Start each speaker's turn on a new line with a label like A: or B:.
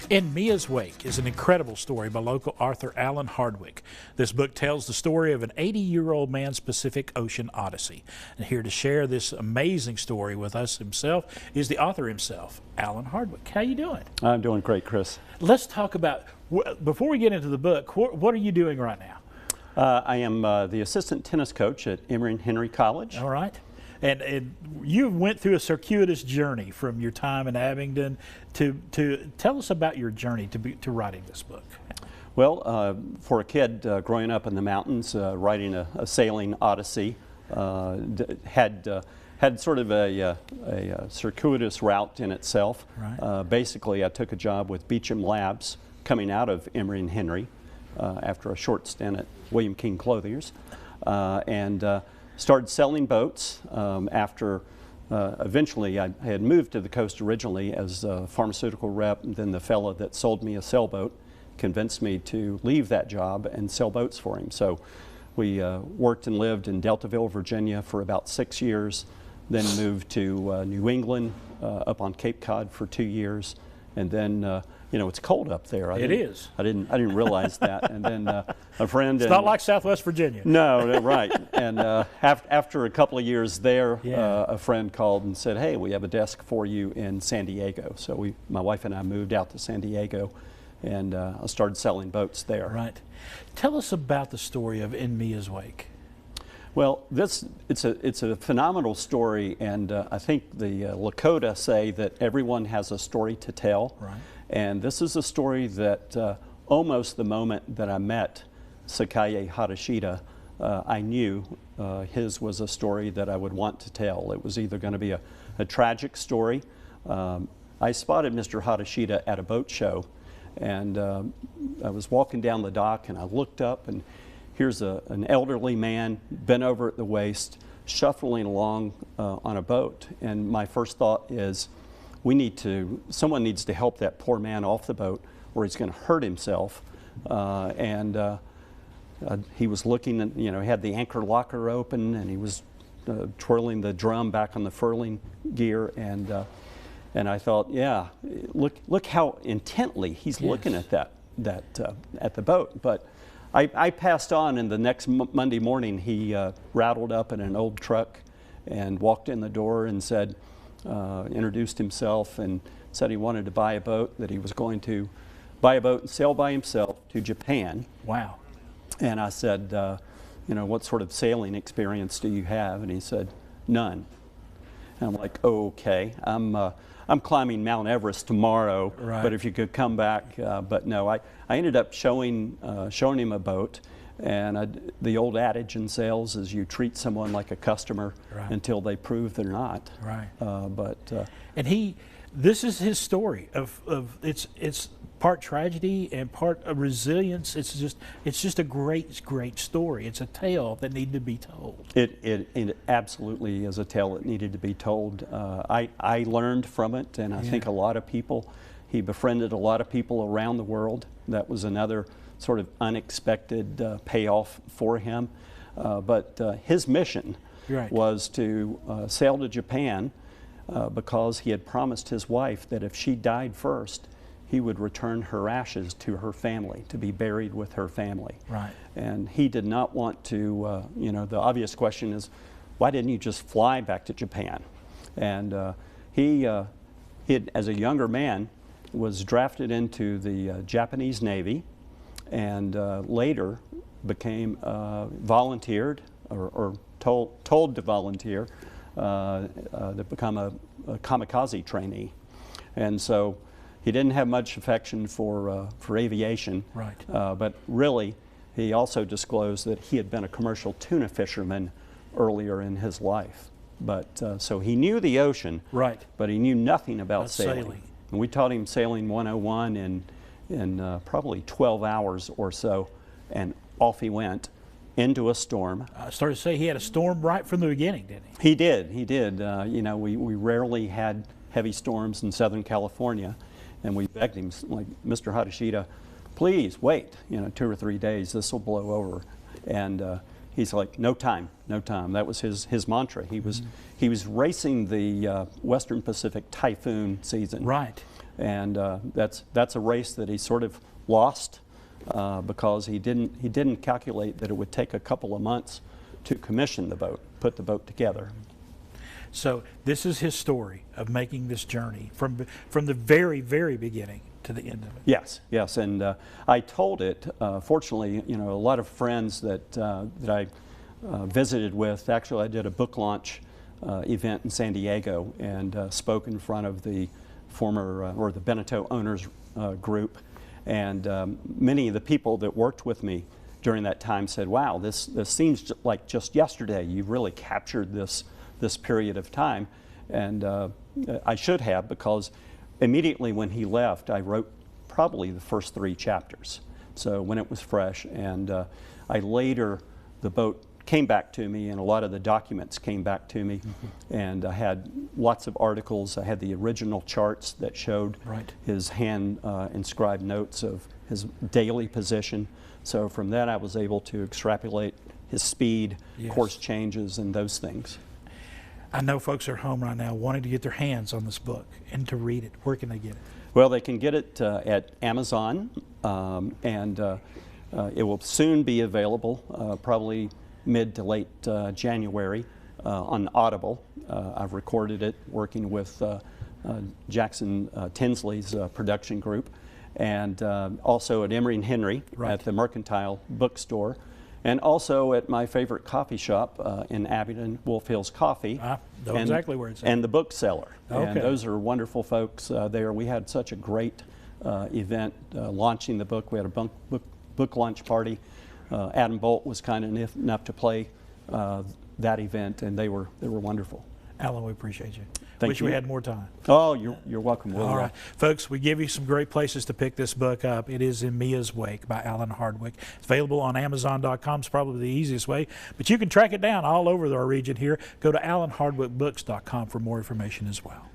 A: In Miya's Wake is an incredible story by local author Alan Hardwick. This book tells the story of an 80-year-old man's Pacific Ocean odyssey. And here to share this amazing story with us himself is the author himself, Alan Hardwick. How you doing?
B: I'm doing great, Chris.
A: Let's talk about, before we get into the book, what are you doing right now?
B: I am the assistant tennis coach at Emory Henry College.
A: All right. And you went through a circuitous journey from your time in Abingdon to tell us about your journey to writing this book.
B: Well, for a kid growing up in the mountains, writing a sailing odyssey, had sort of a circuitous route in itself.
A: Right.
B: Basically, I took a job with Beecham Labs coming out of Emory and Henry after a short stint at William King Clothiers, and started selling boats after eventually I had moved to the coast originally as a pharmaceutical rep, and then the fellow that sold me a sailboat convinced me to leave that job and sell boats for him. So we worked and lived in Deltaville, Virginia for about 6 years, then moved to New England, up on Cape Cod for 2 years, and then you know, it's cold up there.
A: It is.
B: I didn't realize that. And then a friend.
A: It's not like Southwest Virginia.
B: No, right. And after a couple of years there, a friend called and said, "Hey, we have a desk for you in San Diego." So my wife and I moved out to San Diego, and I started selling boats there.
A: Right. Tell us about the story of In Miya's Wake.
B: Well, it's a phenomenal story, and I think the Lakota say that everyone has a story to tell.
A: Right.
B: And this is a story that almost the moment that I met Sakaye Hadashida, I knew his was a story that I would want to tell. It was either going to be a tragic story. I spotted Mr. Hadashida at a boat show, and I was walking down the dock, and I looked up, and here's an elderly man bent over at the waist, shuffling along on a boat. And my first thought is, someone needs to help that poor man off the boat, or he's going to hurt himself. He was looking at, he had the anchor locker open, and he was twirling the drum back on the furling gear, and I thought, yeah, look how intently he's looking at at the boat. But I passed on, and the next Monday morning he rattled up in an old truck and walked in the door and said, introduced himself and said he wanted to buy a boat, that he was going to buy a boat and sail by himself to Japan.
A: Wow.
B: And I said, what sort of sailing experience do you have? And he said, none. And I'm like, okay, I'm climbing Mount Everest tomorrow,
A: right,
B: but if you could come back. But no, I ended up showing him a boat. And the old adage in sales is you treat someone like a customer, right, until they prove they're not.
A: Right.
B: And
A: this is his story of it's part tragedy and part of resilience. It's just a great story. It's a tale that needed to be told.
B: It absolutely is a tale that needed to be told. I learned from it, and I think a lot of people. He befriended a lot of people around the world. That was another sort of unexpected payoff for him. But his mission was to sail to Japan because he had promised his wife that if she died first, he would return her ashes to her family, to be buried with her family.
A: Right.
B: And he did not want to, the obvious question is, why didn't you just fly back to Japan? And he had, as a younger man, was drafted into the Japanese Navy, and later became volunteered or told to volunteer to become a kamikaze trainee. And so he didn't have much affection for aviation.
A: Right.
B: But really, he also disclosed that he had been a commercial tuna fisherman earlier in his life. But so he knew the ocean,
A: right,
B: but he knew nothing about
A: sailing.
B: And we taught him Sailing 101 in probably 12 hours or so, and off he went into a storm.
A: I started to say he had a storm right from the beginning, didn't he?
B: He did. We rarely had heavy storms in Southern California, and we begged him, like, Mr. Hadashida, please wait, 2 or 3 days, this will blow over. And he's like, no time, no time. That was his mantra. He was racing the Western Pacific typhoon season.
A: Right.
B: And that's a race that he sort of lost because he didn't calculate that it would take a couple of months to commission the boat, put the boat together.
A: So this is his story of making this journey from the very, very beginning to the end of it.
B: Yes, yes, and I told it. Fortunately, you know, a lot of friends that I visited with. Actually, I did a book launch event in San Diego and spoke in front of the former or the Beneteau owners group, and many of the people that worked with me during that time said, "Wow, this seems like just yesterday. You've really captured this period of time," and I should have, because immediately when he left, I wrote probably the first 3 chapters. So when it was fresh, and the boat came back to me, and a lot of the documents came back to me, and I had lots of articles. I had the original charts that showed his hand inscribed notes of his daily position. So from that, I was able to extrapolate his speed, course changes, and those things.
A: I know folks are home right now wanting to get their hands on this book and to read it. Where can they get it?
B: Well, they can get it at Amazon, and it will soon be available, probably mid to late January, on Audible. I've recorded it working with Jackson Tinsley's production group, and also at Emery and Henry at the Mercantile Bookstore. And also at my favorite coffee shop in Abingdon, Wolf Hills Coffee.
A: Know exactly where it's at.
B: And the Bookseller.
A: Okay.
B: And those are wonderful folks there. We had such a great event launching the book. We had a book launch party. Adam Bolt was kind enough to play that event, and they were wonderful.
A: Alan, we appreciate you.
B: Thank you.
A: Wish we had more time.
B: Oh, you're welcome.
A: All right. Folks, we give you some great places to pick this book up. It is In Miya's Wake by Alan Hardwick. It's available on Amazon.com. It's probably the easiest way, but you can track it down all over our region here. Go to AlanHardwickBooks.com for more information as well.